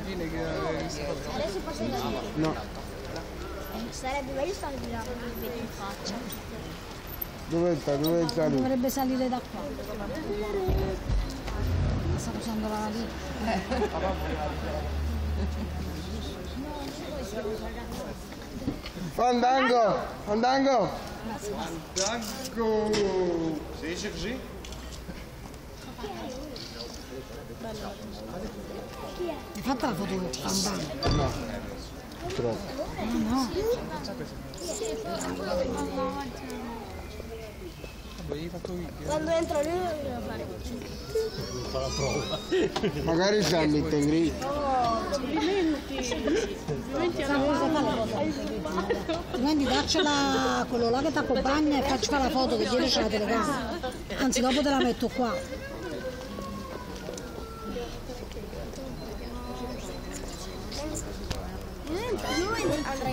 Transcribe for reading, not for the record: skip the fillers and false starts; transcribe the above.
fine che Adesso posso dire? No. Sarebbe meglio stare di là, non mi vedo in faccia. Dove sta lui? Dovrebbe salire da qua. Sta usando la lì. Fandango! Fandango! Fandango! Si dice così? Hai fatto la foto del Fandango? No. Troppo. No. Quando entro lui non devo fare così. Magari sta al meet and greet. Quindi daccela quello là che ti accompagna e facci fare la foto che dietro c'è la telecamera. Anzi, dopo te la metto qua. Io andrei